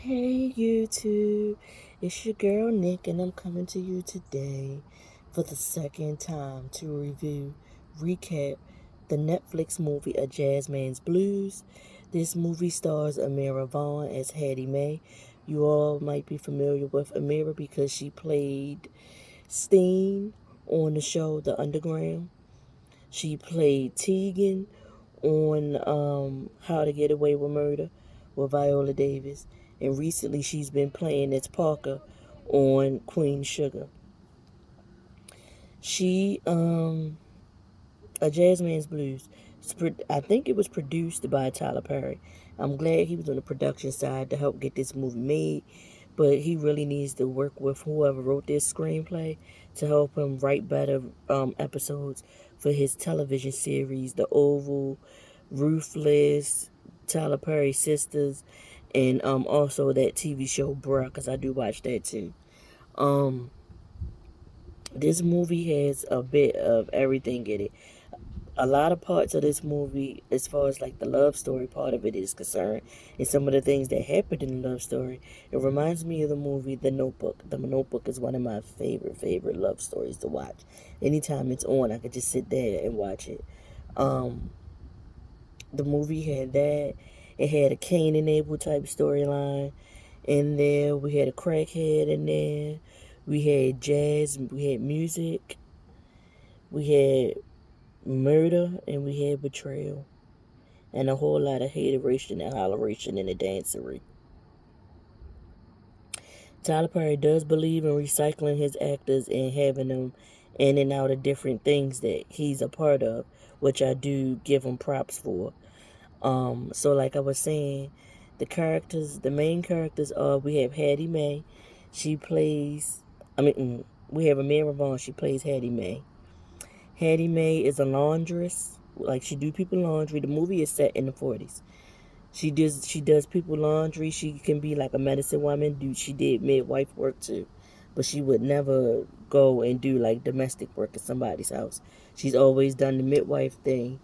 Hey YouTube, it's your girl Nick, and I'm coming to you today for the second time to recap the Netflix movie A Jazzman's Blues. This movie stars Amira Vaughn as Hattie Mae. You all might be familiar with Amira because she played Steen on the show The Underground. She played Tegan on How to Get Away with Murder with Viola Davis. And recently she's been playing as Parker on Queen Sugar. She, A Jazzman's Blues, I think it was produced by Tyler Perry. I'm glad he was on the production side to help get this movie made, but he really needs to work with whoever wrote this screenplay to help him write better episodes for his television series, The Oval, Ruthless, Tyler Perry Sisters, and also that TV show Bruh, because I do watch that too. Um, this movie has a bit of everything in it. A lot of parts of this movie, as far as like the love story part of it is concerned, and some of the things that happened in the love story, it reminds me of the movie The Notebook. The Notebook is one of my favorite love stories to watch. Anytime it's on, I could just sit there and watch it. Um, the movie had that. It had a Cain and Abel type storyline in there. We had a crackhead in there. We had jazz. We had music. We had murder, and we had betrayal, and a whole lot of hateration and holleration in the dancery. Tyler Perry does believe in recycling his actors and having them in and out of different things that he's a part of, which I do give him props for. So like I was saying, the main characters are, we have Hattie Mae. She plays, we have Amira Vaughn. She plays Hattie Mae. Hattie Mae is a laundress. Like, she do people laundry. The movie is set in the 40s. She does people laundry. She can be like a medicine woman. She did midwife work too, but she would never go and do like domestic work at somebody's house. She's always done the midwife thing,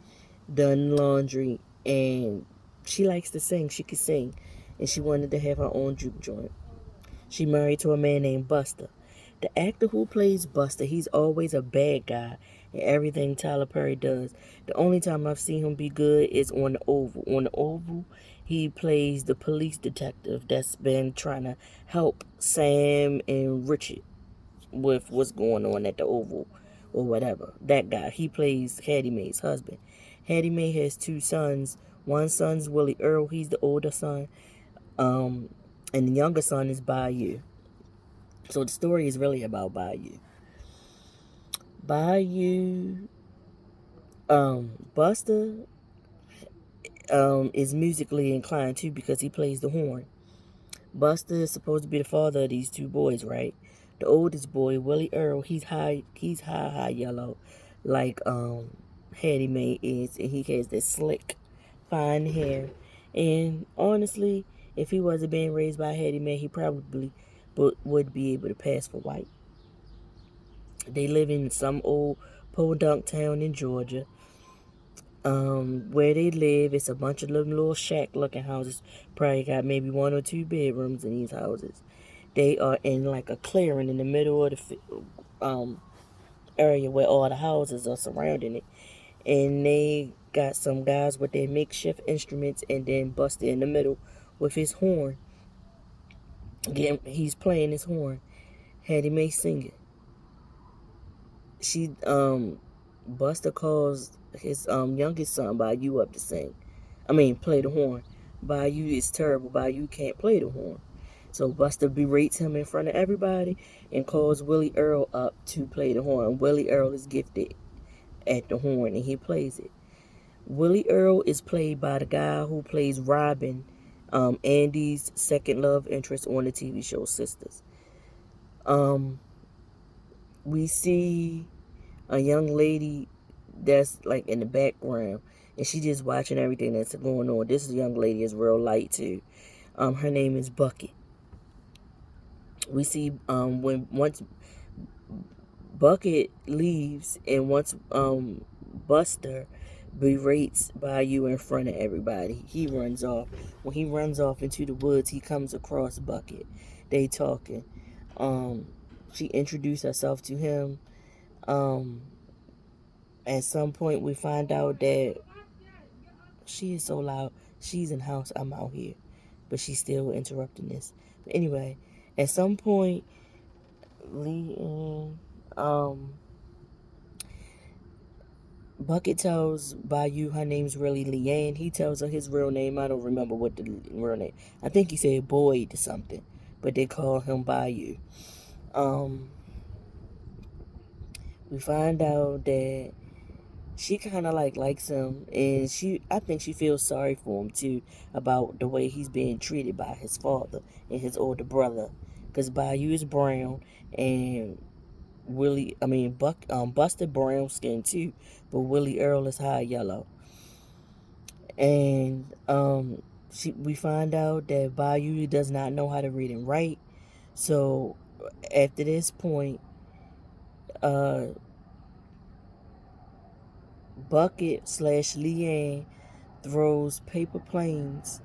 done laundry, and she likes to sing. She could sing, and she wanted to have her own juke joint. She married to a man named Buster. The actor who plays Buster, he's always a bad guy in everything Tyler Perry does. The only time I've seen him be good is on the Oval. On the Oval, he plays the police detective that's been trying to help Sam and Richard with what's going on at the Oval or whatever. That guy, he plays Hattie Mae's husband. Hattie Mae has two sons. One son's Willie Earl. He's the older son. Um, and the younger son is Bayou. So the story is really about Bayou. Bayou, Buster, is musically inclined too because he plays the horn. Buster is supposed to be the father of these two boys, right? The oldest boy, Willie Earl, high yellow, like Hattie Mae is, and he has this slick, fine hair. And honestly, if he wasn't being raised by Hattie Mae, he probably would be able to pass for white. They live in some old podunk town in Georgia. Where they live, it's a bunch of little shack-looking houses. Probably got maybe one or two bedrooms in these houses. They are in like a clearing in the middle of the area where all the houses are surrounding it, and they got some guys with their makeshift instruments, and then Buster in the middle with his horn. Again, he's playing his horn. Hattie Mae singing. She Buster calls his youngest son Bayou up to sing. Play the horn. Bayou is terrible. Bayou can't play the horn. So Buster berates him in front of everybody and calls Willie Earl up to play the horn. Willie Earl is gifted at the horn and he plays it. Willie Earl is played by the guy who plays Robin, Andy's second love interest on the TV show Sisters. We see a young lady that's like in the background, and she just watching everything that's going on. This young lady is real light too. Her name is Bucket. We see when once Bucket leaves, and once Buster berates Bayou in front of everybody. He runs off. When he runs off into the woods, he comes across Bucket. They talking. Um, she introduced herself to him. Um, at some point, we find out that she is so loud. She's in house. I'm out here, but she's still interrupting this. But anyway, at some point, Lee and Bucket tells Bayou her name's really Leanne. He tells her his real name. I don't remember what the real name. I think he said Boyd or something, but they call him Bayou. Um, we find out that she kind of likes him, and I think she feels sorry for him too about the way he's being treated by his father and his older brother, because Bayou is brown and Buster brown skin too, but Willie Earl is high yellow. And we find out that Bayou does not know how to read and write. So after this point, uh, Bucket slash Leanne throws paper planes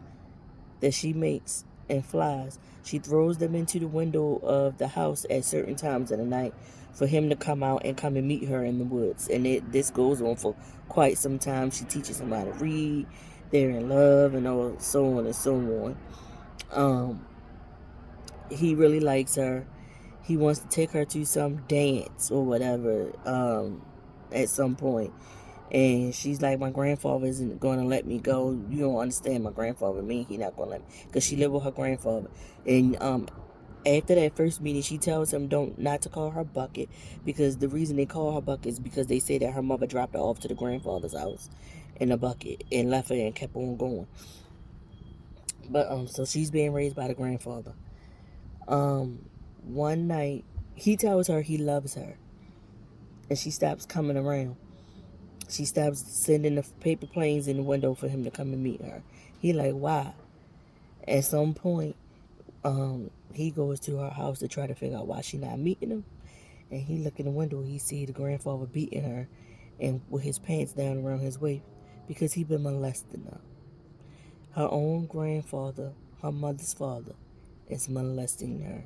that she makes and flies. She throws them into the window of the house at certain times of the night for him to come out and come and meet her in the woods. And this goes on for quite some time. She teaches him how to read. They're in love and all so on and so on. He really likes her. He wants to take her to some dance or whatever at some point. And she's like, my grandfather isn't going to let me go. You don't understand my grandfather. Me, he not going to let me. Because she lived with her grandfather. And after that first meeting, she tells him not to call her Bucket. Because the reason they call her Bucket is because they say that her mother dropped her off to the grandfather's house in a bucket and left her and kept on going. But so she's being raised by the grandfather. One night, he tells her he loves her. And she stops coming around. She stops sending the paper planes in the window for him to come and meet her. He like, why? At some point, he goes to her house to try to figure out why she not meeting him. And he look in the window, he see the grandfather beating her and with his pants down around his waist because he been molesting her. Her own grandfather, her mother's father, is molesting her.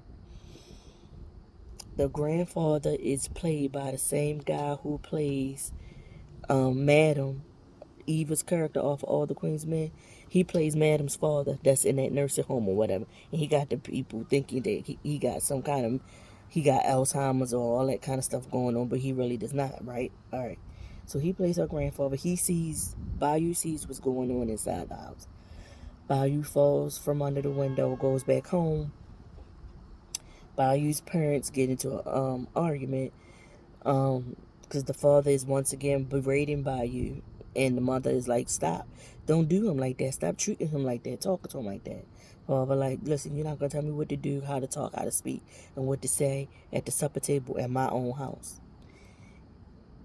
The grandfather is played by the same guy who plays Madam, Eva's character off of All the Queen's Men. He plays Madam's father that's in that nursing home or whatever. And he got the people thinking that he got he got Alzheimer's or all that kind of stuff going on, but he really does not, right? All right. So he plays her grandfather. Bayou sees what's going on inside the house. Bayou falls from under the window, goes back home. Bayou's parents get into an argument because the father is once again berating Bayou, and the mother is like, stop, don't do him like that, stop treating him like that, talking to him like that. Father like, listen, you're not gonna tell me what to do, how to talk, how to speak, and what to say at the supper table at my own house.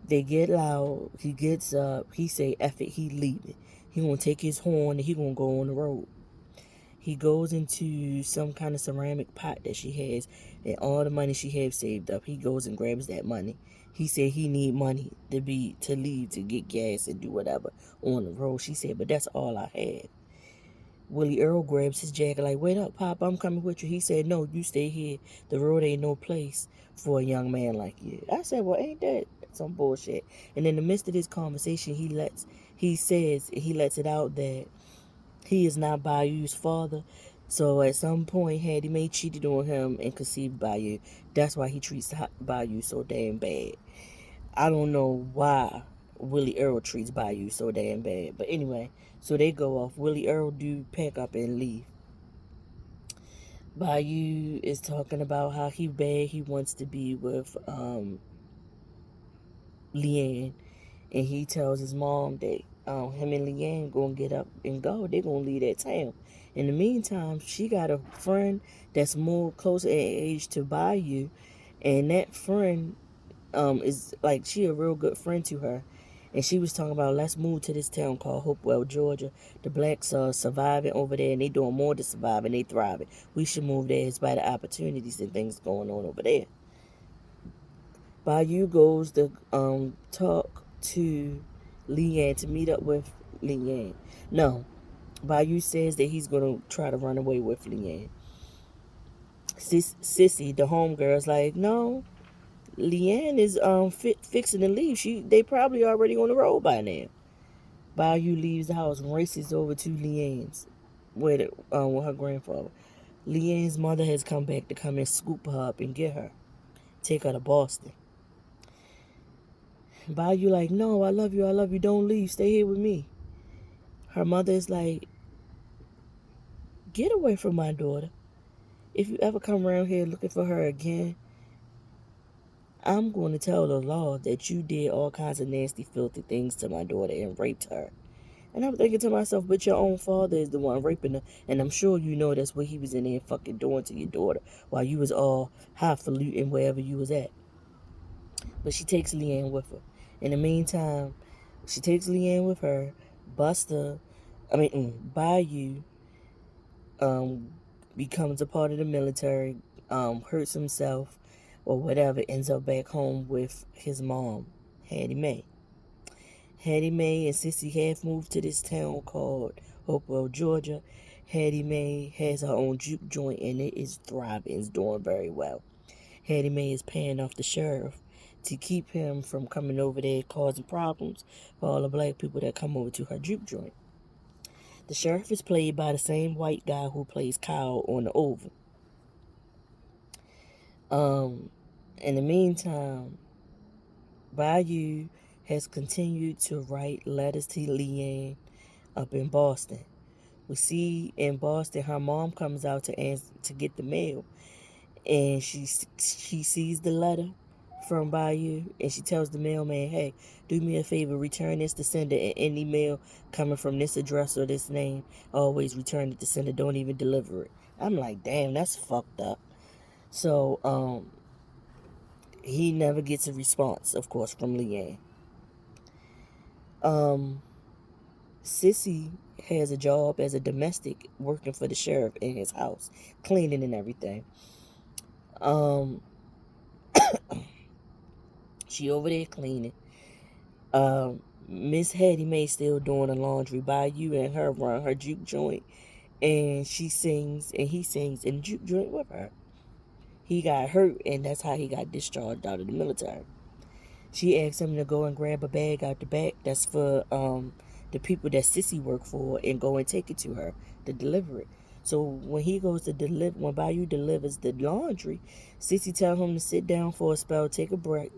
They get loud. He gets up. He say, F it, he leaving. He gonna take his horn and he gonna go on the road. He goes into some kind of ceramic pot that she has, and all the money she has saved up, he goes and grabs that money. He said he need money to leave to get gas and do whatever on the road. She said, but that's all I had. Willie Earl grabs his jacket like, wait up, Pop, I'm coming with you. He said, no, you stay here. The road ain't no place for a young man like you. I said, well, ain't that some bullshit? And in the midst of this conversation, he lets it out that he is not Bayou's father. So at some point, Hattie Mae cheated on him and conceived Bayou. That's why he treats Bayou so damn bad. I don't know why Willie Earl treats Bayou so damn bad. But anyway, so they go off. Willie Earl do pack up and leave. Bayou is talking about how he wants to be with Leanne. And he tells his mom that him and Leanne gonna get up and go. They're gonna leave that town. In the meantime, she got a friend that's more closer in age to Bayou, and that friend is like she a real good friend to her. And she was talking about, let's move to this town called Hopewell, Georgia. The blacks are surviving over there, and they doing more to survive, and they thriving. We should move there by the opportunities and things going on over there. Bayou goes to talk to Leanne to meet up with Leanne. No, Bayou says that he's gonna try to run away with Leanne. Sissy, the homegirl, is like, no, Leanne is fixing to leave. They probably already on the road by now. Bayou leaves the house and races over to Leanne's with her grandfather. Leanne's mother has come back to come and scoop her up and get her, take her to Boston. Bayou like, no, I love you, don't leave, stay here with me. Her mother is like, get away from my daughter. If you ever come around here looking for her again, I'm going to tell the law that you did all kinds of nasty, filthy things to my daughter and raped her. And I'm thinking to myself, but your own father is the one raping her. And I'm sure you know that's what he was in there fucking doing to your daughter while you was all highfalutin wherever you was at. But she takes Leanne with her. In the meantime, she takes Leanne with her. Bayou becomes a part of the military, hurts himself or whatever, ends up back home with his mom, Hattie Mae. Hattie Mae and Sissy have moved to this town called Hopewell, Georgia. Hattie Mae has her own juke joint and it is thriving, it's doing very well. Hattie Mae is paying off the sheriff to keep him from coming over there causing problems for all the black people that come over to her juke joint. The sheriff is played by the same white guy who plays Kyle on the Oval. In the meantime, Bayou has continued to write letters to Leanne up in Boston. We see in Boston, her mom comes out to get the mail, and she sees the letter from Bayou, and she tells the mailman, hey, do me a favor, return this to sender, and any mail coming from this address or this name, always return it to sender, don't even deliver it. I'm like, damn, that's fucked up. So, he never gets a response, of course, from Leanne. Sissy has a job as a domestic working for the sheriff in his house, cleaning and everything. She over there cleaning. Miss Hattie Mae still doing the laundry. Bayou and her run her juke joint, and she sings and he sings in the juke joint with her. He got hurt, and that's how he got discharged out of the military. She asked him to go and grab a bag out the back that's for the people that Sissy worked for, and go and take it to her to deliver it. So when when Bayou delivers the laundry, Sissy tells him to sit down for a spell, take a break,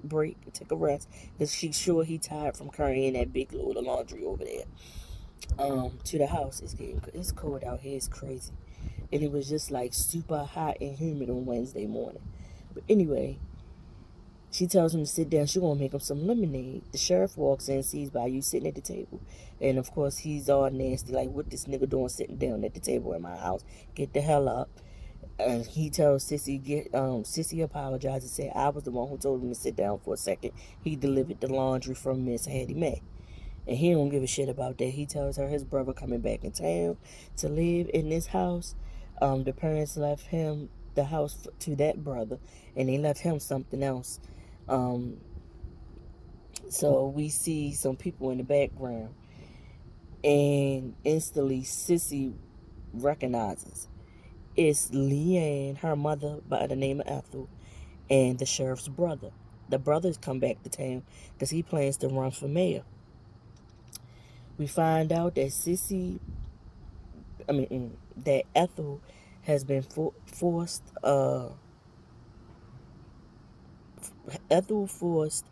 take a rest, because she's sure he tired from carrying that big load of laundry over there. To the house. It's cold out here. It's crazy, and it was just like super hot and humid on Wednesday morning. But anyway, she tells him to sit down. She gonna make him some lemonade. The sheriff walks in, sees Bayou sitting at the table, and of course he's all nasty, like, what this nigga doing sitting down at the table in my house? Get the hell up. And he tells Sissy apologizes and said, I was the one who told him to sit down for a second. He delivered the laundry from Miss Hattie Mae. And he don't give a shit about that. He tells her his brother coming back in town to live in this house. The parents left him the house to that brother, and they left him something else. So we see some people in the background, and instantly Sissy recognizes it's Leanne, her mother by the name of Ethel, and the sheriff's brother. The brother's come back to town because he plans to run for mayor. We find out that that Ethel has been forced. Ethel forced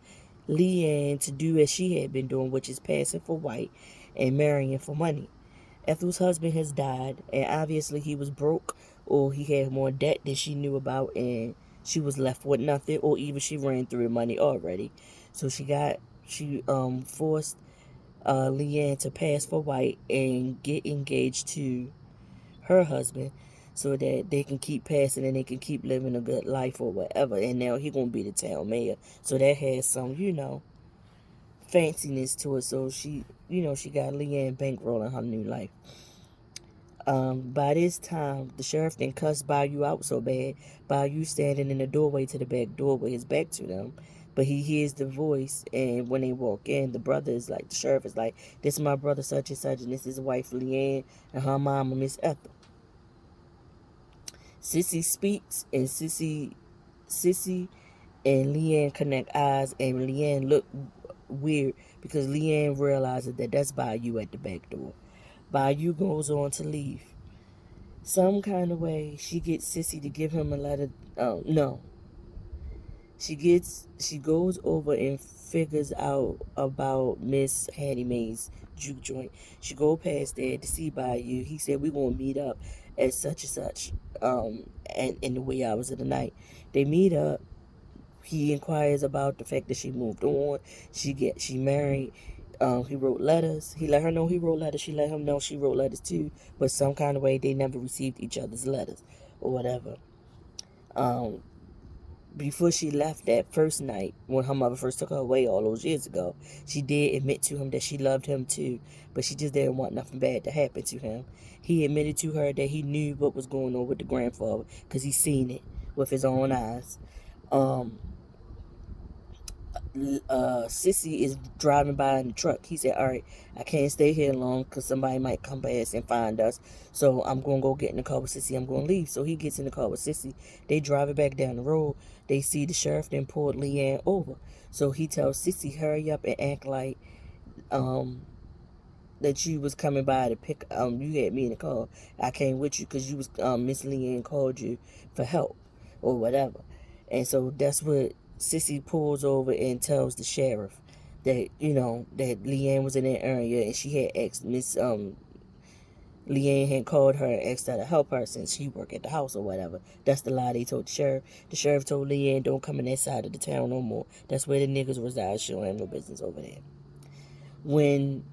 Leanne to do as she had been doing, which is passing for white and marrying for money. Ethel's husband has died, and obviously he was broke, or he had more debt than she knew about, and she was left with nothing, or even she ran through the money already. So she forced Leanne to pass for white and get engaged to her husband, so that they can keep passing and they can keep living a good life or whatever. And now he gonna be the town mayor, so that has some fanciness to it. So she got Leanne bankrolling her new life. By this time, the sheriff then cussed Bayou out so bad, Bayou standing in the doorway to the back door with his back to them, But he hears the voice, and when they walk in, the brother is like, the sheriff is like, this is my brother such and such, and this is his wife Leanne, and her mama Miss Ethel. Sissy speaks, and Sissy and Leanne connect eyes, and Leanne look weird because Leanne realizes that that's Bayou at the back door. Bayou goes on to leave. Some kind of way, she gets Sissy to give him a letter. No, she goes over and figures out about Miss Hattie Mae's juke joint. She go past there to see Bayou. He said we gonna meet up at such and such. And in the wee hours of the night, they meet up. He inquires about the fact that she moved on. She married. He wrote letters. He let her know he wrote letters. She let him know she wrote letters too. But some kind of way they never received each other's letters or whatever. Before she left that first night, when her mother first took her away all those years ago, she did admit to him that she loved him too, but she just didn't want nothing bad to happen to him. He admitted to her that he knew what was going on with the grandfather because he seen it with his own eyes. Sissy is driving by in the truck. He said, all right, I can't stay here long because somebody might come past and find us. So I'm going to go get in the car with Sissy. I'm going to leave. So he gets in the car with Sissy. They drive it back down the road. They see the sheriff then pulled Leanne over. So he tells Sissy, hurry up and act like that you was coming by to pick, you had me in the car. I came with you because you was, Miss Leanne called you for help or whatever. And so that's what Sissy pulls over and tells the sheriff that, that Leanne was in that area and she had asked Leanne had called her and asked her to help her since she worked at the house or whatever. That's the lie they told the sheriff. The sheriff told Leanne, don't come in that side of the town no more. That's where the niggas reside. She don't have no business over there. When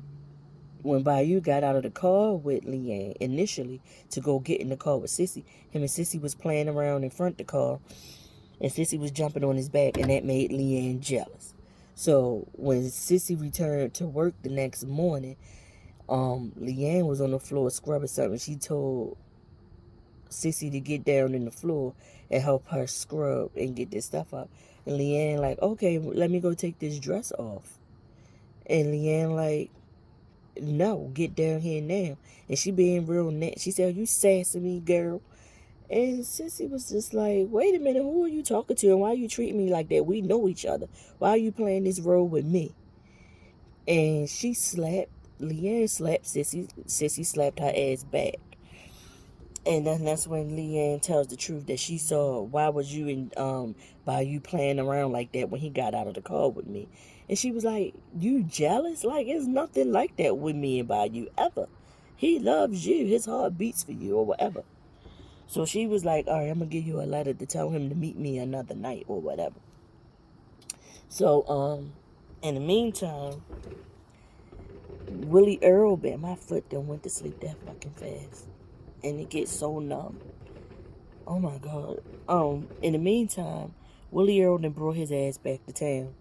Bayou got out of the car with Leanne initially to go get in the car with Sissy, him and Sissy was playing around in front of the car, and Sissy was jumping on his back, and that made Leanne jealous. So when Sissy returned to work the next morning, Leanne was on the floor scrubbing something. She told Sissy to get down in the floor and help her scrub and get this stuff up. And Leanne like, okay, let me go take this dress off. And Leanne like, no, get down here now. And she being real net. She said, you sassing me, girl. And Sissy was just like, wait a minute, who are you talking to? And why are you treating me like that? We know each other. Why are you playing this role with me? And Leanne slapped Sissy. Sissy slapped her ass back. And then that's when Leanne tells the truth that she saw, why was you by you playing around like that when he got out of the car with me? And she was like, you jealous? Like, it's nothing like that with me and Bayou ever. He loves you. His heart beats for you or whatever. So she was like, all right, I'm going to give you a letter to tell him to meet me another night or whatever. So, in the meantime, Willie Earl, my foot done went to sleep that fucking fast. And it gets so numb. Oh my God. In the meantime, Willie Earl then brought his ass back to town.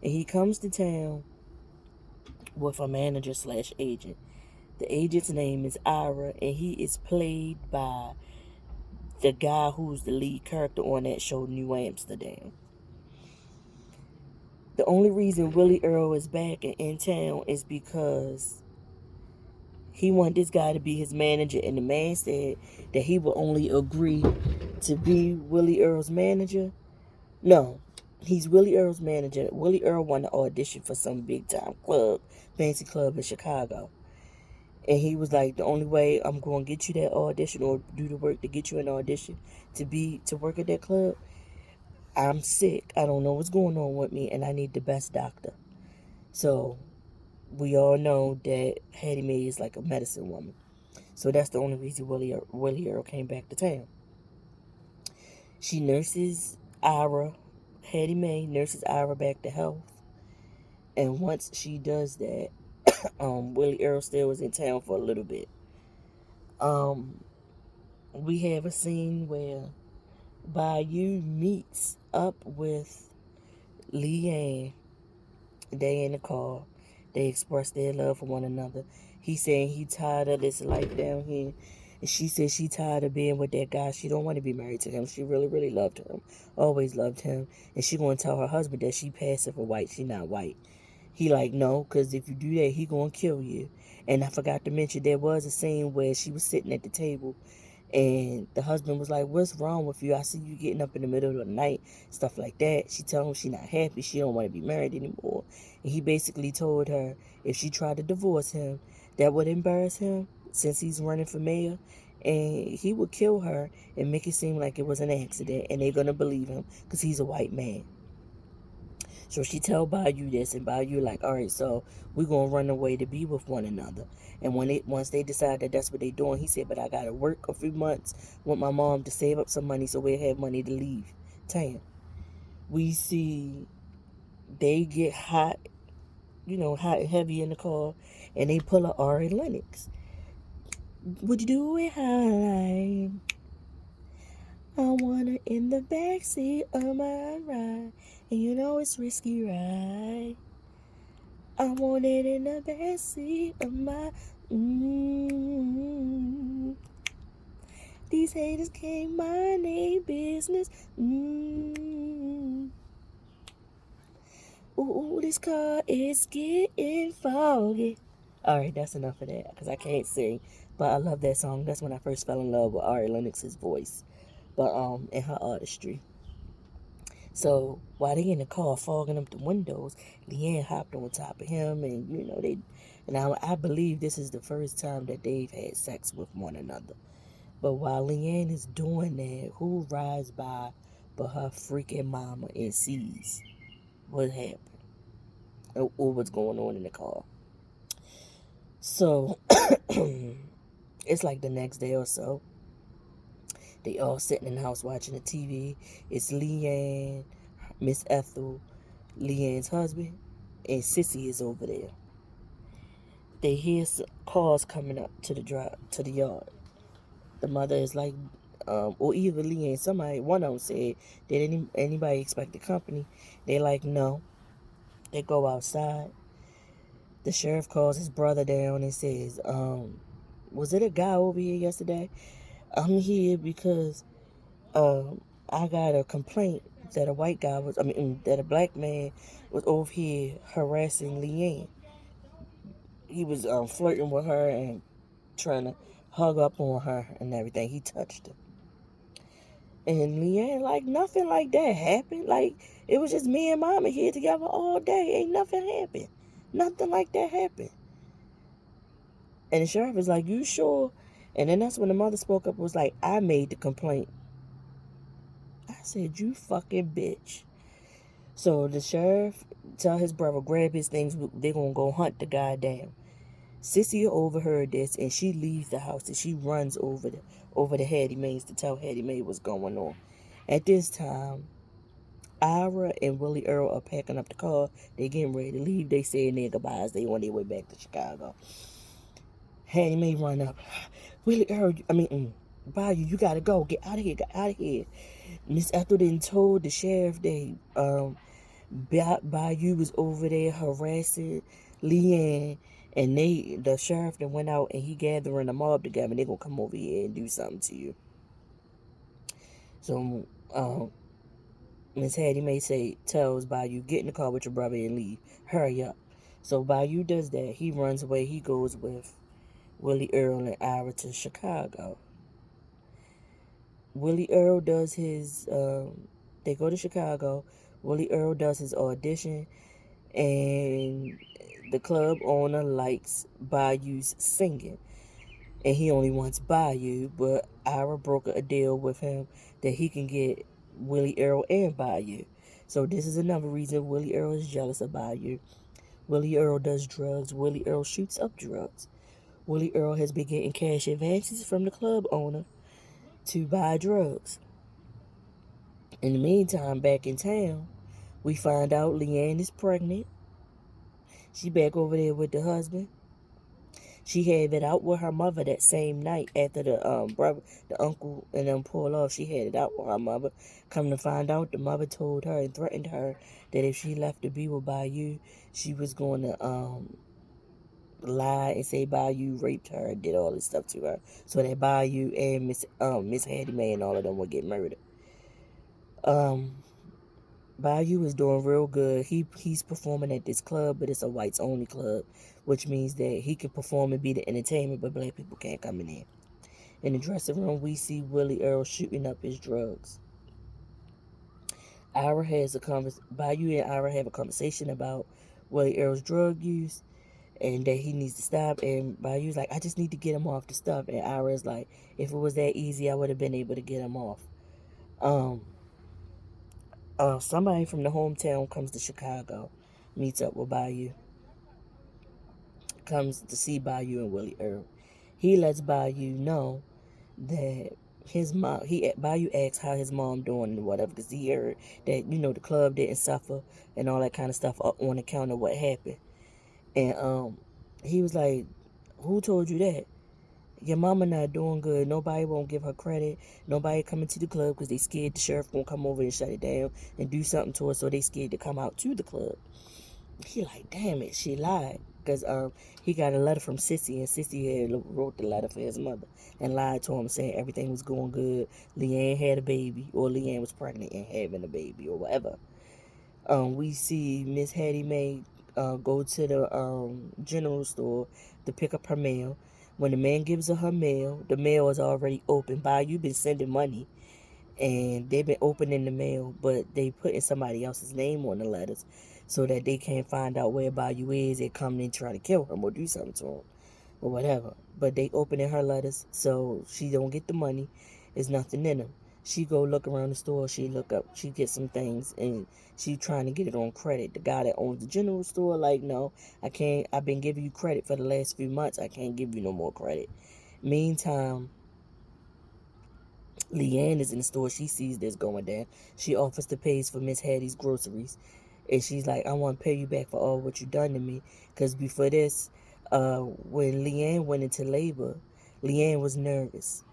And he comes to town with a manager / agent. The agent's name is Ira, and he is played by the guy who's the lead character on that show, New Amsterdam. The only reason Willie Earl is back in town is because he wanted this guy to be his manager, and the man said that he would only agree to be Willie Earl's manager. No, he's Willie Earl's manager. Willie Earl won the audition for some big time club, fancy club in Chicago. And he was like, the only way I'm going to get you that audition or do the work to get you an audition to work at that club, I'm sick. I don't know what's going on with me, and I need the best doctor. So we all know that Hattie Mae is like a medicine woman. So that's the only reason Willie Earl came back to town. She nurses Ira. Hattie Mae nurses Ira back to health. And once she does that, Willie Earl still was in town for a little bit. We have a scene where Bayou meets up with Leanne. They in the car. They express their love for one another. He's saying he tired of this life down here. And she said she tired of being with that guy. She don't want to be married to him. She really, really loved him. Always loved him. And she gonna tell her husband that she passive or white. She not white. He like, no, because if you do that, he gonna kill you. And I forgot to mention, there was a scene where she was sitting at the table and the husband was like, what's wrong with you? I see you getting up in the middle of the night, stuff like that. She told him she not happy. She don't want to be married anymore. And he basically told her if she tried to divorce him, that would embarrass him since he's running for mayor. And he would kill her and make it seem like it was an accident. And they're going to believe him because he's a white man. So she tell Bayou this, and Bayou like, all right, so we're gonna run away to be with one another. And once they decide that that's what they doing, he said, but I gotta work a few months with my mom to save up some money so we'll have money to leave town. We see they get hot, hot and heavy in the car, and they pull a Ari Lennox. Would you do it high? I want her in the backseat of my ride, and you know it's risky, right? I want it in the backseat of my. These haters can't mind their business. Ooh, this car is getting foggy. Alright, that's enough of that because I can't sing. But I love that song. That's when I first fell in love with Ari Lennox's voice. But and her artistry. So while they in the car fogging up the windows, Leanne hopped on top of him, and I believe this is the first time that they've had sex with one another. But while Leanne is doing that, who rides by but her freaking mama and sees what happened or what's going on in the car? So it's like the next day or so. They all sitting in the house watching the TV. It's Leanne, Miss Ethel, Leanne's husband, and Sissy is over there. They hear cars coming up to the yard. The mother is like, or either Leanne, one of them said, did anybody expect the company? They like, no. They go outside. The sheriff calls his brother down and says, was it a guy over here yesterday? I'm here because I got a complaint that that a black man was over here harassing Leanne. He was flirting with her and trying to hug up on her and everything. He touched her. And Leanne, like, nothing like that happened. Like, it was just me and Mama here together all day. Ain't nothing happened. Nothing like that happened. And the sheriff was like, you sure? And then that's when the mother spoke up, was like, I made the complaint. I said, you fucking bitch. So the sheriff tell his brother, grab his things, they gonna go hunt the guy down. Sissy overheard this, and she leaves the house, and she runs over the Hattie Mae's to tell Hattie Mae what's going on. At this time, Ira and Willie Earl are packing up the car. They getting ready to leave. They saying their goodbyes. They on their way back to Chicago. Hattie Mae run up. Willie Earl, Bayou, you gotta go. Get out of here. Get out of here. Miss Ethelton told the sheriff that Bayou was over there harassing Leanne, and the sheriff that went out and he gathering a mob together, and they gonna come over here and do something to you. So Miss Hattie Mae tells Bayou, get in the car with your brother and leave. Hurry up. So Bayou does that. He runs away. He goes with Willie Earl and Ira to Chicago. Willie Earl does his they go to Chicago. Willie Earl does his audition, and the club owner likes Bayou's singing, and he only wants Bayou, but Ira broke a deal with him that he can get Willie Earl and Bayou. So this is another reason Willie Earl is jealous of Bayou. Willie Earl does drugs. Willie Earl shoots up drugs. Willie Earl has been getting cash advances from the club owner to buy drugs. In the meantime, back in town, we find out Leanne is pregnant. She back over there with the husband. She had it out with her mother that same night after the uncle and them pulled off. She had it out with her mother. Come to find out, the mother told her and threatened her that if she left to be with Bayou, she was going to lied and say Bayou raped her and did all this stuff to her, so that Bayou and Miss Hattie Mae and all of them would get murdered. Bayou is doing real good. He's performing at this club, but it's a whites only club, which means that he can perform and be the entertainment, but black people can't come in there. In the dressing room, we see Willie Earl shooting up his drugs. Bayou and Ira have a conversation about Willie Earl's drug use and that he needs to stop. And Bayou's like, I just need to get him off the stuff. And Ira's like, if it was that easy, I would have been able to get him off. Somebody from the hometown comes to Chicago, meets up with Bayou, comes to see Bayou and Willie Earl. He lets Bayou know that his mom, Bayou asks how his mom doing and whatever, because he heard that, the club didn't suffer and all that kind of stuff on account of what happened. And he was like, who told you that? Your mama not doing good. Nobody won't give her credit. Nobody coming to the club because they scared the sheriff gonna come over and shut it down and do something to her, so they scared to come out to the club. He like, damn it, she lied. Because he got a letter from Sissy, and Sissy had wrote the letter for his mother and lied to him saying everything was going good. Leanne had a baby, or Leanne was pregnant and having a baby, or whatever. We see Miss Hattie Mae go to the general store to pick up her mail. When the man gives her mail, the mail is already open. You've been sending money, and they've been opening the mail, but they putting somebody else's name on the letters so that they can't find out where Bayou is and come and try to kill him or do something to him or whatever. But they opening her letters so she don't get the money. There's nothing in them. She go look around the store. She get some things, and she trying to get it on credit. The guy that owns the general store like, no, I can't. I've been giving you credit for the last few months. I can't give you no more credit. Meantime, Leanne is in the store. She sees this going down. She offers to pay for Miss Hattie's groceries. And she's like, I want to pay you back for all what you done to me. Because before this, when Leanne went into labor, Leanne was nervous.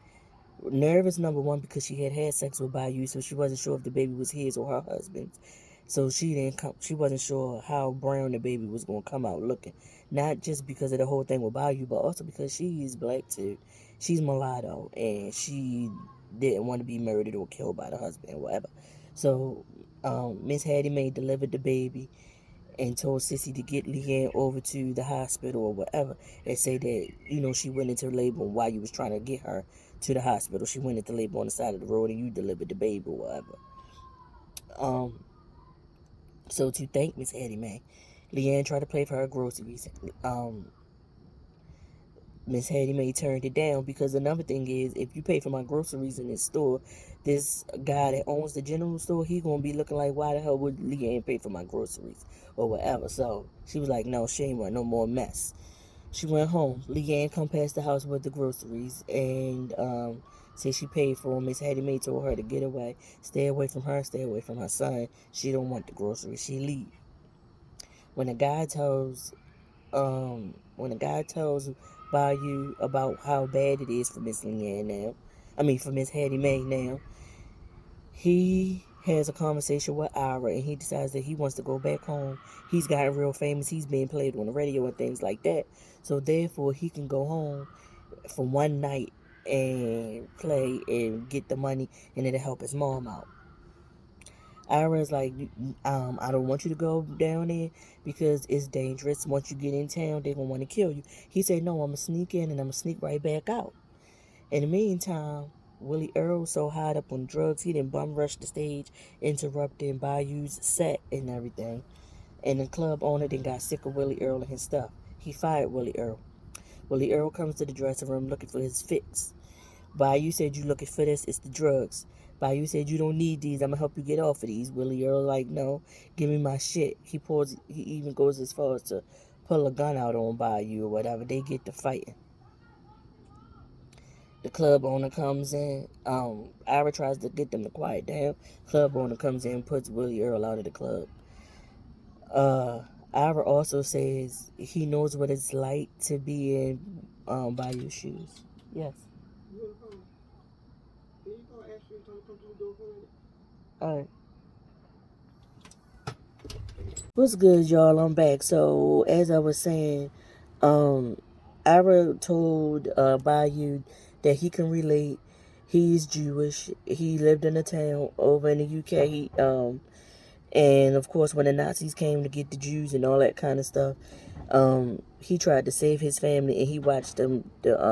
Nervous, number one, because she had sex with Bayou, so she wasn't sure if the baby was his or her husband's. So she wasn't sure how brown the baby was going to come out looking. Not just because of the whole thing with Bayou, but also because she's black too. She's mulatto, and she didn't want to be murdered or killed by the husband or whatever. So Miss Hattie Mae delivered the baby and told Sissy to get Leanne over to the hospital or whatever, and say that, she went into labor while you was trying to get her to the hospital. She went into labor on the side of the road and you delivered the baby or whatever. So to thank Miss Hattie Mae, Leanne tried to pay for her groceries. Miss Hattie Mae turned it down because another thing is, if you pay for my groceries in this store, this guy that owns the general store, he gonna be looking like, why the hell would Leanne pay for my groceries or whatever? So she was like, no, she ain't want no more mess. She went home. Leanne come past the house with the groceries and said she paid for them. Miss Hattie Mae told her to get away, stay away from her, stay away from her son. She don't want the groceries. She leave. When a guy tells Bayou about how bad it is for Miss Leanne now, for Miss Hattie Mae now, he has a conversation with Ira and he decides that he wants to go back home. He's gotten real famous. He's being played on the radio and things like that. So therefore, he can go home for one night and play and get the money, and it'll help his mom out. Ira's like, I don't want you to go down there because it's dangerous. Once you get in town, they're going to want to kill you. He said, no, I'm going to sneak in and I'm going to sneak right back out. In the meantime, Willie Earl was so high up on drugs, he didn't bum rush the stage, interrupting Bayou's set and everything. And the club owner then got sick of Willie Earl and his stuff. He fired Willie Earl. Willie Earl comes to the dressing room looking for his fix. Bayou said, you looking for this? It's the drugs. Bayou said, you don't need these. I'm going to help you get off of these. Willie Earl like, no, give me my shit. He even goes as far as to pull a gun out on Bayou or whatever. They get to fighting. The club owner comes in. Ira tries to get them to quiet down. Club owner comes in and puts Willie Earl out of the club. Ira also says he knows what it's like to be in Bayou's shoes. Yes. Alright. What's good, y'all? I'm back. So, as I was saying, Ira told Bayou that he can relate. He's Jewish. He lived in a town over in the UK. And of course, when the Nazis came to get the Jews and all that kind of stuff, he tried to save his family, and he watched the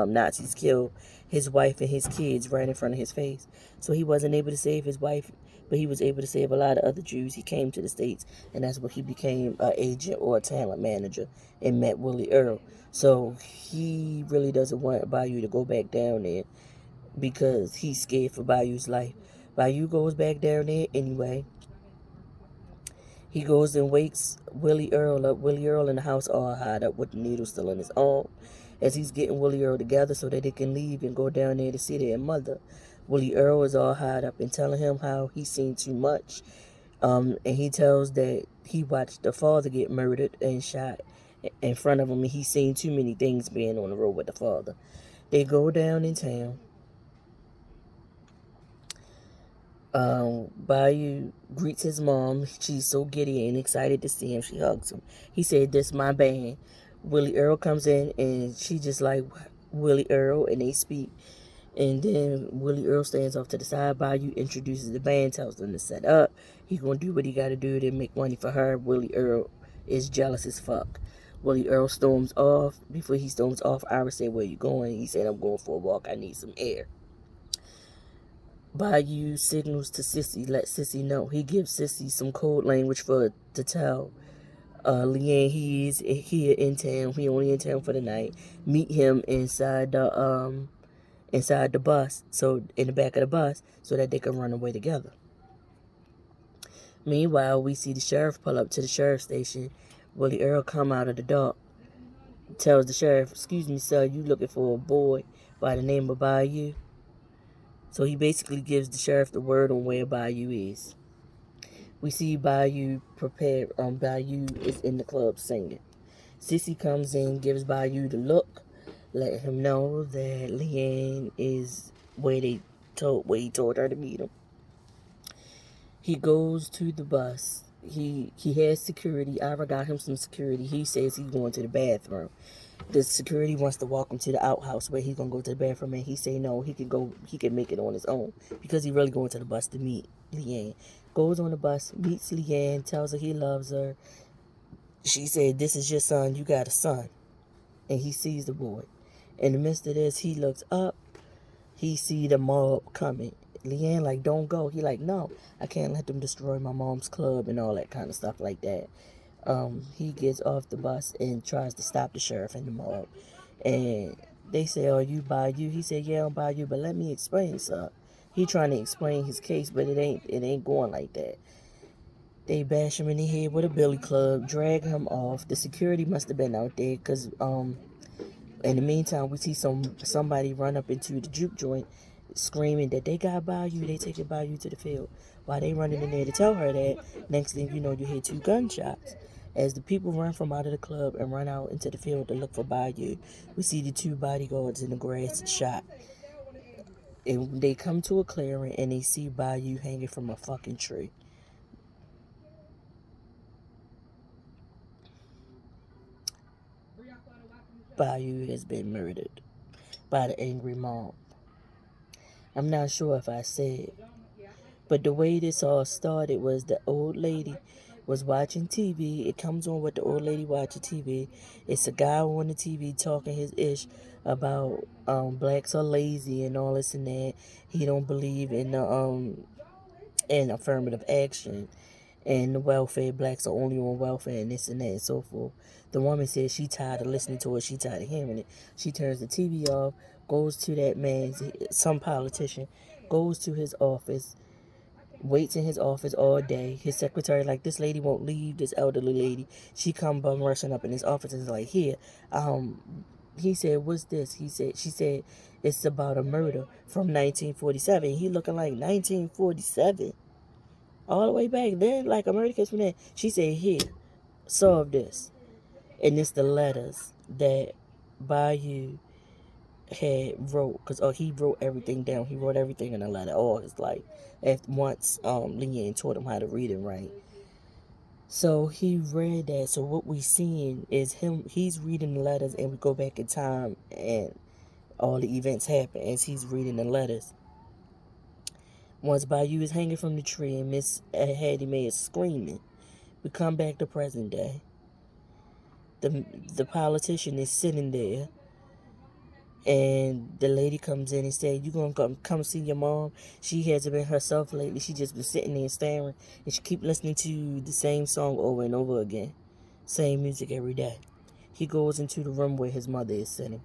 Nazis kill his wife and his kids right in front of his face. So he wasn't able to save his wife, but he was able to save a lot of other Jews. He came to the States, and that's where he became an agent or a talent manager and met Willie Earl. So he really doesn't want Bayou to go back down there because he's scared for Bayou's life. Bayou goes back down there anyway. He goes and wakes Willie Earl up. Willie Earl in the house all hide up with the needle still in his arm as he's getting Willie Earl together so that they can leave and go down there to see their mother. Willie Earl is all hide up and telling him how he's seen too much. And he tells that he watched the father get murdered and shot in front of him, and he's seen too many things being on the road with the father. They go down in town. Bayou greets his mom. She's so giddy and excited to see him. She hugs him. He said, "This my band." Willie Earl comes in, and she just like Willie Earl, and they speak. And then Willie Earl stands off to the side. Bayou introduces the band, tells them to set up. He gonna do what he gotta do to make money for her. Willie Earl is jealous as fuck. Willie Earl storms off. Before he storms off, Ira said, "Where you going?" He said, "I'm going for a walk. I need some air." Bayou signals to Sissy, let Sissy know. He gives Sissy some code language to tell Leanne he is here in town. He only in town for the night. Meet him inside the bus, so in the back of the bus, so that they can run away together. Meanwhile, we see the sheriff pull up to the sheriff's station. Willie Earl come out of the dark, tells the sheriff, "Excuse me, sir, you looking for a boy by the name of Bayou?" So he basically gives the sheriff the word on where Bayou is. We see Bayou prepared. Bayou is in the club singing. Sissy comes in, gives Bayou the look, letting him know that Leanne is where he told her to meet him. He goes to the bus. He has security. Ira got him some security. He says he's going to the bathroom. The security wants to walk him to the outhouse where he's gonna go to the bathroom, and he say no, he can make it on his own because he really going to the bus to meet Leanne. Goes on the bus, meets Leanne, tells her he loves her. She said, "This is your son, you got a son." And he sees the boy. In the midst of this, he looks up, he see the mob coming. Leanne like, "Don't go." He like, "No, I can't let them destroy my mom's club," and all that kind of stuff like that. He gets off the bus and tries to stop the sheriff and the mob. And they say, "Are you Bayou?" He said, "Yeah, I'm Bayou, but let me explain, sir." He trying to explain his case, but it ain't going like that. They bash him in the head with a billy club, drag him off. The security must have been out there, because in the meantime, we see somebody run up into the juke joint screaming that they got Bayou, they taking Bayou to the field. While they running in there to tell her that, next thing you know, you hear 2 gunshots. As the people run from out of the club and run out into the field to look for Bayou, we see the 2 bodyguards in the grass shot. And they come to a clearing and they see Bayou hanging from a fucking tree. Bayou has been murdered by the angry mom. I'm not sure if I said, but the way this all started was the old lady was watching TV. It comes on with the old lady watching TV. It's a guy on the TV talking his ish about blacks are lazy and all this and that. He don't believe in the in affirmative action and the welfare. Blacks are only on welfare and this and that and so forth. The woman says she tired of listening to it. She tired of hearing it. She turns the TV off, goes to that man's, some politician, goes to his office, waits in his office all day. His secretary like, "This lady won't leave, this elderly lady." She come bum rushing up in his office and is like, "Here." He said, "What's this?" She said, "It's about a murder from 1947. He looking like 1947. All the way back then, like a murder case from then. She said, "Here, solve this." And it's the letters that Bayou had wrote, because he wrote everything down. He wrote everything in a letter all his life. Once Leanne taught him how to read and write. So he read that. So what we seeing is him. He's reading the letters, and we go back in time, and all the events happen as he's reading the letters. Once Bayou is hanging from the tree and Miss Hattie Mae is screaming, we come back to present day. The politician is sitting there, and the lady comes in and said, "You gonna come see your mom? She hasn't been herself lately. She just been sitting there staring, and she keep listening to the same song over and over again, same music every day." He goes into the room where his mother is sitting.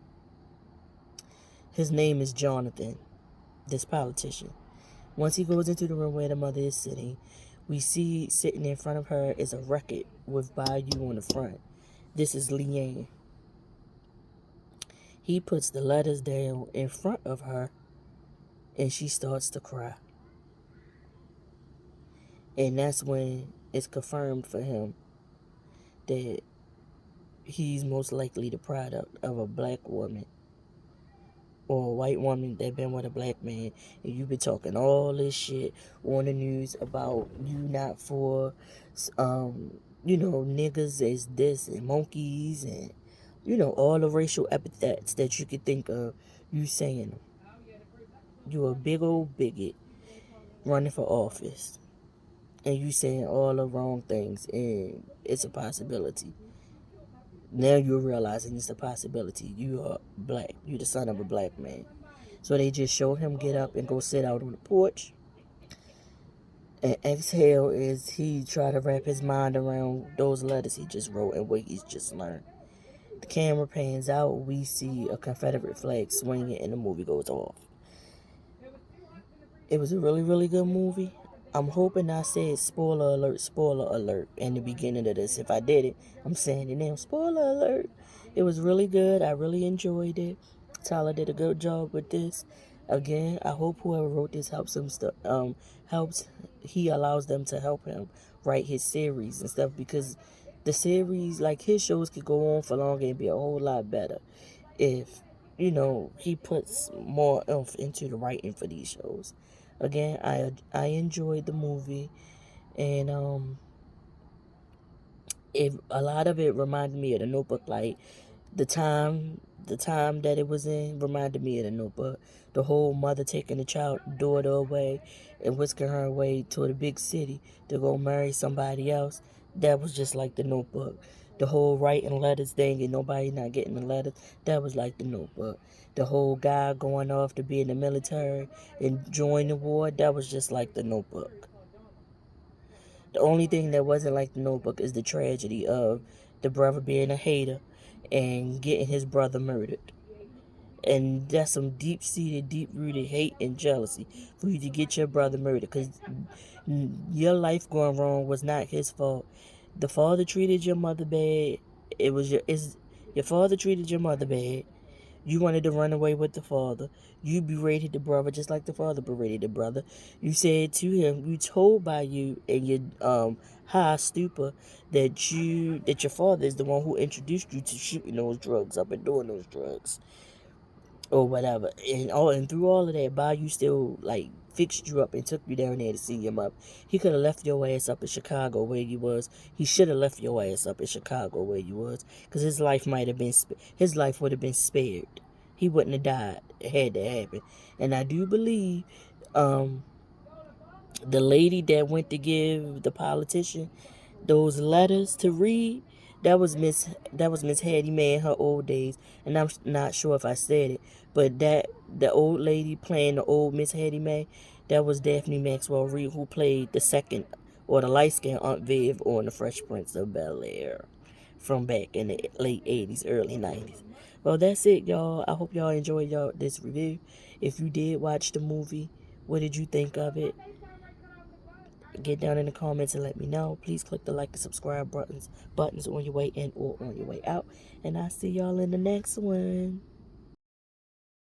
His name is Jonathan, this politician. Once he goes into the room where the mother is sitting, we see sitting in front of her is a record with Bayou on the front. This is Leanne. He puts the letters down in front of her, and she starts to cry. And that's when it's confirmed for him that he's most likely the product of a black woman or a white woman that been with a black man, and you've been talking all this shit on the news about you not for, niggas is this and monkeys and, all the racial epithets that you could think of, you saying them. You a big old bigot running for office, and you saying all the wrong things, and it's a possibility. Now you're realizing it's a possibility. You are black. You're the son of a black man. So they just show him get up and go sit out on the porch and exhale as he try to wrap his mind around those letters he just wrote and what he's just learned. The camera pans out. We see a Confederate flag swinging, and the movie goes off. It was a really, really good movie. I'm hoping I said spoiler alert in the beginning of this. If I did it, I'm saying it now. Spoiler alert. It was really good. I really enjoyed it. Tyler did a good job with this. Again, I hope whoever wrote this helps him he allows them to help him write his series and stuff, because the series, like his shows, could go on for longer and be a whole lot better if he puts more oomph into the writing for these shows. Again, I enjoyed the movie, and a lot of it reminded me of The Notebook. Like the time that it was in reminded me of The Notebook. The whole mother taking the daughter away and whisking her away to the big city to go marry somebody else. That was just like The Notebook. The whole writing letters thing and nobody not getting the letters, that was like The Notebook. The whole guy going off to be in the military and join the war, that was just like The Notebook. The only thing that wasn't like The Notebook is the tragedy of the brother being a hater and getting his brother murdered. And that's some deep-seated, deep-rooted hate and jealousy for you to get your brother murdered, because your life going wrong was not his fault. The father treated your mother bad. Your father treated your mother bad. You wanted to run away with the father. You berated the brother just like the father berated the brother. You said to him, you told Bayou in your high stupor that your father is the one who introduced you to shooting those drugs up and doing those drugs or whatever. And through all of that, Bayou still like fixed you up and took you down there to see him up. He could have left your ass up in Chicago where you was. He should have left your ass up in Chicago where you was, because his life would have been spared. He wouldn't have died. It had to happen. And I do believe the lady that went to give the politician those letters to read, that was Miss Hattie Mae in her old days. And I'm not sure if I said it, but the old lady playing the old Miss Hattie Mae, that was Daphne Maxwell Reid, who played the second or the light-skinned Aunt Viv on The Fresh Prince of Bel-Air from back in the late 80s, early 90s. Well, that's it, y'all. I hope y'all enjoyed this review. If you did watch the movie, what did you think of it? Get down in the comments and let me know. Please click the like and subscribe buttons on your way in or on your way out. And I'll see y'all in the next one.